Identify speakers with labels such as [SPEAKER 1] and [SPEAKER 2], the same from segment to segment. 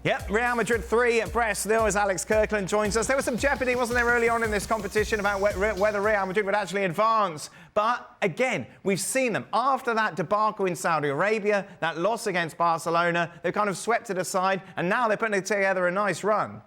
[SPEAKER 1] Yep, Real Madrid 3 at Brest 0 as Alex Kirkland joins us. There was some jeopardy, wasn't there, early on in this competition about whether Real Madrid would actually advance. But again, we've seen them. After that debacle in Saudi Arabia, that loss against Barcelona, they've kind of swept it aside, and now they're putting together a nice run.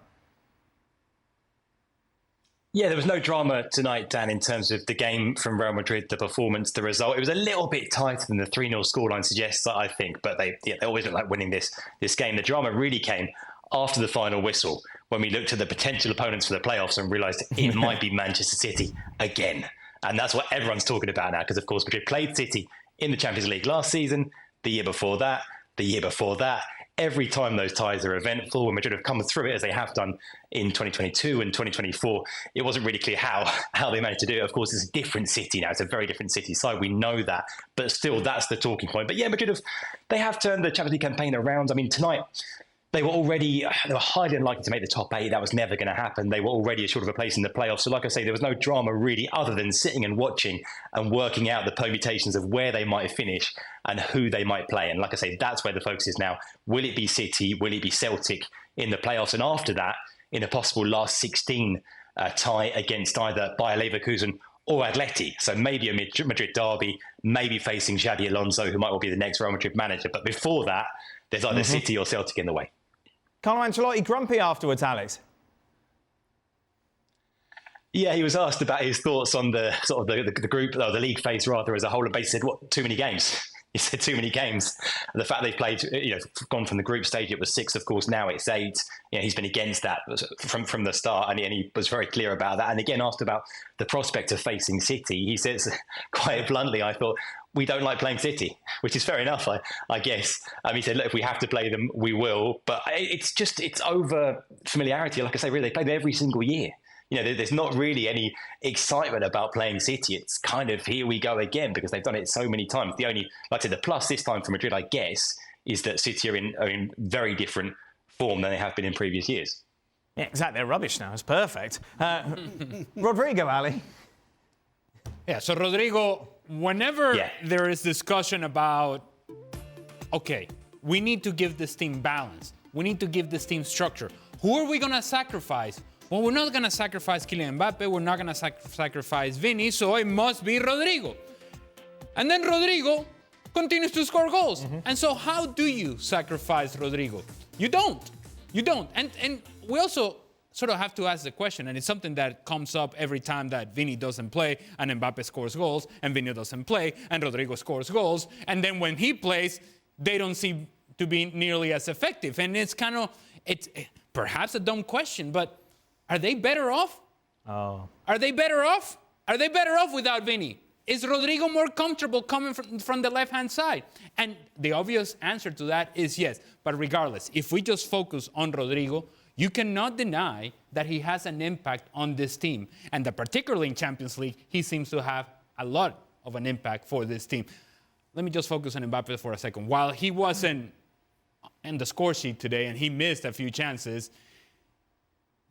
[SPEAKER 2] Yeah, there was no drama tonight, Dan, in terms of the game from Real Madrid, the performance, the result. It was a little bit tighter than the 3-0 scoreline suggests, I think, but they always look like winning this game. The drama really came after the final whistle, when we looked at the potential opponents for the playoffs and realised it might be Manchester City again. And that's what everyone's talking about now, because, of course, Madrid played City in the Champions League last season, the year before that, the year before that. Every time those ties are eventful, when Madrid have come through it, as they have done in 2022 and 2024, it wasn't really clear how they managed to do it. Of course, it's a different City now. It's a very different City side. We know that. But still, that's the talking point. But yeah, Madrid they have turned the Champions League campaign around. I mean, tonight, they were highly unlikely to make the top 8. That was never going to happen. They were already assured of a place in the playoffs. So like I say, there was no drama really other than sitting and watching and working out the permutations of where they might finish and who they might play. And like I say, that's where the focus is now. Will it be City? Will it be Celtic in the playoffs? And after that, in a possible last 16 tie against either Bayer Leverkusen or Atleti. So maybe a Madrid derby, maybe facing Xabi Alonso, who might well be the next Real Madrid manager. But before that, there's either City or Celtic in the way.
[SPEAKER 1] Carlo Ancelotti grumpy afterwards, Alex.
[SPEAKER 2] Yeah, he was asked about his thoughts on the sort of the group, or the league phase rather, as a whole, and basically said, "What? Too many games." He said, "Too many games." And the fact they've played, gone from the group stage, it was 6, of course. Now it's 8. He's been against that from the start, and he was very clear about that. And again, asked about the prospect of facing City, he says quite bluntly, "I thought, we don't like playing City," which is fair enough, I guess. He said, "Look, if we have to play them, we will." But it's over familiarity. Like I say, really, they play them every single year. There's not really any excitement about playing City. It's kind of here we go again because they've done it so many times. The only, like I said, the plus this time for Madrid, I guess, is that City are in very different form than they have been in previous years.
[SPEAKER 1] Yeah, exactly. They're rubbish now. It's perfect. Rodrigo, Ali.
[SPEAKER 3] Yeah, so Rodrigo, whenever there is discussion about, okay, we need to give this team balance. We need to give this team structure. Who are we going to sacrifice? Well, we're not going to sacrifice Kylian Mbappe. We're not going to sacrifice Vini, so it must be Rodrigo. And then Rodrigo continues to score goals. And so how do you sacrifice Rodrigo? You don't. You don't. And we also sort of have to ask the question, and it's something that comes up every time that Vini doesn't play and Mbappe scores goals, and Vini doesn't play and Rodrigo scores goals. And then when he plays, they don't seem to be nearly as effective. And it's perhaps a dumb question, but are they better off?
[SPEAKER 1] Oh.
[SPEAKER 3] Are they better off? Are they better off without Vini? Is Rodrigo more comfortable coming from the left-hand side? And the obvious answer to that is yes. But regardless, if we just focus on Rodrigo, you cannot deny that he has an impact on this team. And that particularly in Champions League, he seems to have a lot of an impact for this team. Let me just focus on Mbappe for a second. While he wasn't in the score sheet today and he missed a few chances,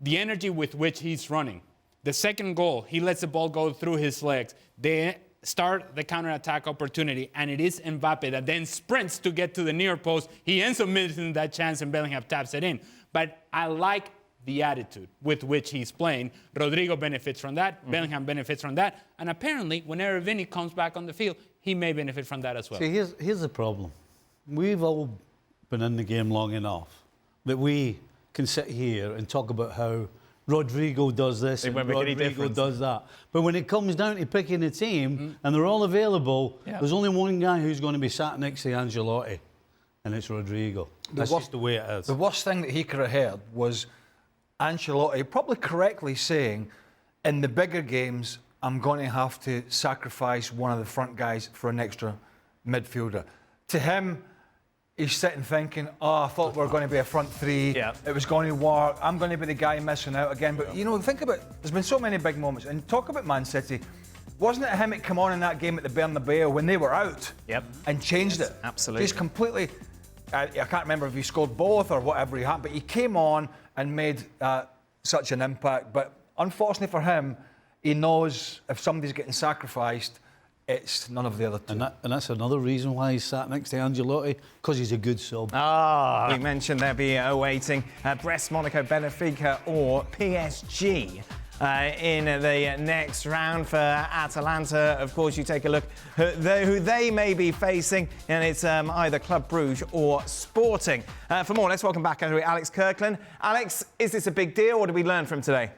[SPEAKER 3] the energy with which he's running, the second goal, he lets the ball go through his legs. They start the counter-attack opportunity, and it is Mbappe that then sprints to get to the near post. He ends up missing that chance, and Bellingham taps it in. But I like the attitude with which he's playing. Rodrigo benefits from that. Bellingham benefits from that. And apparently, whenever Vini comes back on the field, he may benefit from that as well.
[SPEAKER 4] See, here's the problem. We've all been in the game long enough that we can sit here and talk about how Rodrigo does this and Rodrigo does that. But when it comes down to picking a team and they're all available, there's only one guy who's going to be sat next to Ancelotti, and it's Rodrigo. That's just the way it is.
[SPEAKER 5] The worst thing that he could have heard was Ancelotti probably correctly saying, in the bigger games, I'm going to have to sacrifice one of the front guys for an extra midfielder. To him, he's sitting thinking, I thought we were going to be a front three. Yeah. It was going to work. I'm going to be the guy missing out again. But, think about it. There's been so many big moments. And talk about Man City. Wasn't it him that came on in that game at the Bernabeu when they were out and changed it?
[SPEAKER 1] Absolutely.
[SPEAKER 5] He's completely... I can't remember if he scored both or whatever he had, but he came on and made such an impact. But unfortunately for him, he knows if somebody's getting sacrificed, It's none of the other two.
[SPEAKER 4] And that's another reason why he's sat next to Ancelotti, because he's a good sub.
[SPEAKER 1] We mentioned they'll be awaiting Brest, Monaco, Benfica or PSG in the next round. For Atalanta, of course, you take a look who they may be facing, and it's either Club Brugge or Sporting. For more, let's welcome back Alex Kirkland. Alex, is this a big deal? What did we learn from today?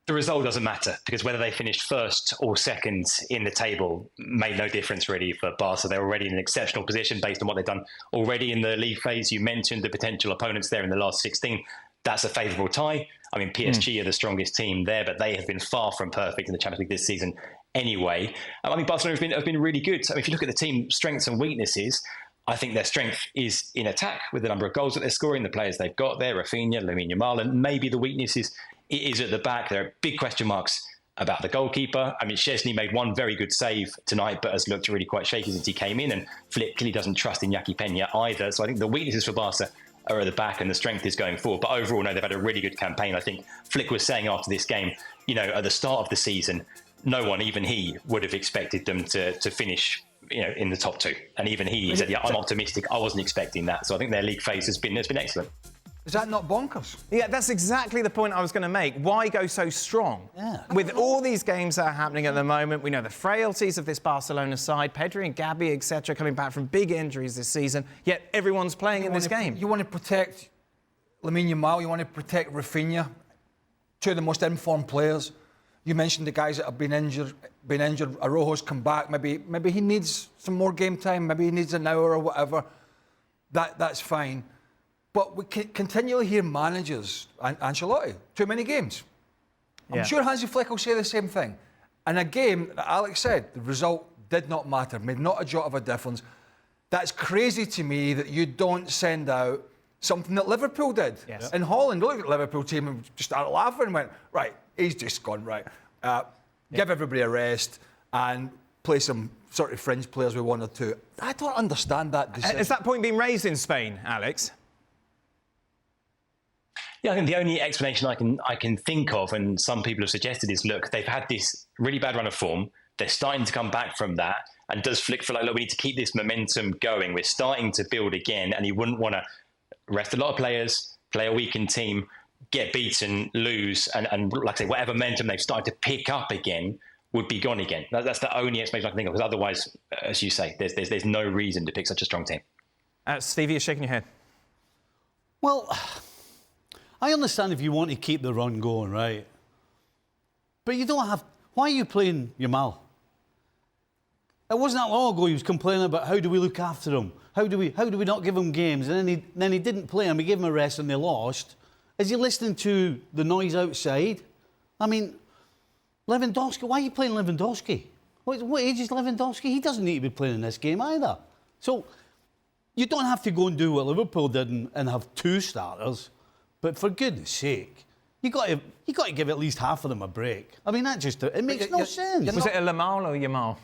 [SPEAKER 2] The result doesn't matter, because whether they finished first or second in the table made no difference really for Barca. They're already in an exceptional position based on what they've done already in the league phase. You mentioned the potential opponents there in the last 16. That's a favourable tie. I mean, PSG are the strongest team there, but they have been far from perfect in the Champions League this season anyway. I mean, Barcelona have been really good. I mean, if you look at the team strengths and weaknesses, I think their strength is in attack with the number of goals that they're scoring, the players they've got there, Rafinha, Lamine Yamal, and maybe the weakness is at the back. There are big question marks about the goalkeeper. I mean, Szczesny made one very good save tonight, but has looked really quite shaky since he came in, and Flick clearly doesn't trust Iñaki Peña either. So I think the weaknesses for Barca are at the back and the strength is going forward. But overall, no, they've had a really good campaign. I think Flick was saying after this game, you know, at the start of the season, no one, even he, would have expected them to finish, you know, in the top two. And even he said, yeah, I'm optimistic. I wasn't expecting that. So I think their league phase has been excellent.
[SPEAKER 5] Is that not bonkers?
[SPEAKER 1] Yeah, that's exactly the point I was going to make. Why go so strong?
[SPEAKER 4] Yeah.
[SPEAKER 1] With all these games that are happening at the moment, we know the frailties of this Barcelona side, Pedri and Gabi, etc., coming back from big injuries this season, yet everyone's playing in this game.
[SPEAKER 5] You want to protect Lamine Yamal, you want to protect Rafinha, two of the most informed players. You mentioned the guys that have been injured. Araujo's come back. Maybe he needs some more game time. Maybe he needs an hour or whatever. That's fine. But we continually hear managers, Ancelotti, too many games. I'm sure Hansi Flick will say the same thing. And a game, Alex said, the result did not matter, made not a jot of a difference. That's crazy to me that you don't send out something that Liverpool did.
[SPEAKER 1] Yes.
[SPEAKER 5] In Holland, look at the Liverpool team and just started laughing and went, right, he's just gone, right. Give everybody a rest and play some sort of fringe players with one or two. I don't understand that decision.
[SPEAKER 1] Has that point been raised in Spain, Alex?
[SPEAKER 2] Yeah, I think the only explanation I can think of, and some people have suggested, is look, they've had this really bad run of form. They're starting to come back from that. And does Flick feel like, look, we need to keep this momentum going. We're starting to build again, and he wouldn't want to rest a lot of players, play a weakened team, get beaten, lose, and like I say, whatever momentum they've started to pick up again would be gone again. That's the only explanation I can think of, because otherwise, as you say, there's no reason to pick such a strong team.
[SPEAKER 1] Stevie, you're shaking your head.
[SPEAKER 4] Well, I understand if you want to keep the run going, right? But you don't have... Why are you playing Yamal? It wasn't that long ago he was complaining about how do we look after him? How do we not give him games? And then he didn't play him. We gave him a rest and they lost. Is he listening to the noise outside? I mean, Lewandowski, why are you playing Lewandowski? What age is Lewandowski? He doesn't need to be playing in this game either. So you don't have to go and do what Liverpool did and have two starters. But for goodness sake, you got to give at least half of them a break. I mean, it makes no sense.
[SPEAKER 1] Was it a Lamal or Yamal?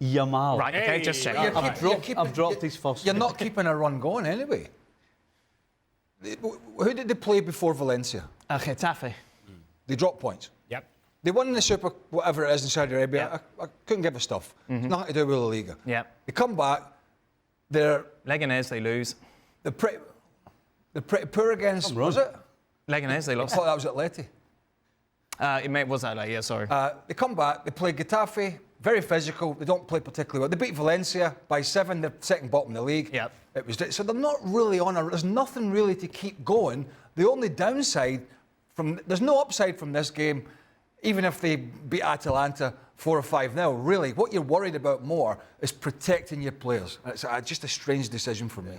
[SPEAKER 4] Yamal.
[SPEAKER 1] Right, okay, just check.
[SPEAKER 4] I've dropped his first.
[SPEAKER 5] You're not keeping a run going anyway. Who did they play before Valencia?
[SPEAKER 1] Getafe.
[SPEAKER 5] They dropped points.
[SPEAKER 3] Yep.
[SPEAKER 5] They won in the Super, whatever it is in Saudi Arabia. Yep. I couldn't give a stuff. It's nothing to do with La Liga.
[SPEAKER 1] Yep.
[SPEAKER 5] They come back. They're
[SPEAKER 1] Leganés, they lose.
[SPEAKER 5] They're pretty poor against. Was it?
[SPEAKER 1] Leganés, they
[SPEAKER 5] I
[SPEAKER 1] lost.
[SPEAKER 5] thought that was Atleti.
[SPEAKER 1] It was that, yeah, sorry.
[SPEAKER 5] They come back. They play Getafe. Very physical. They don't play particularly well. They beat Valencia by 7. They're second bottom in the league.
[SPEAKER 1] Yep.
[SPEAKER 5] So they're not really on there's nothing really to keep going. The only downside there's no upside from this game, even if they beat Atalanta 4 or 5-0. Really, what you're worried about more is protecting your players. It's just a strange decision for me.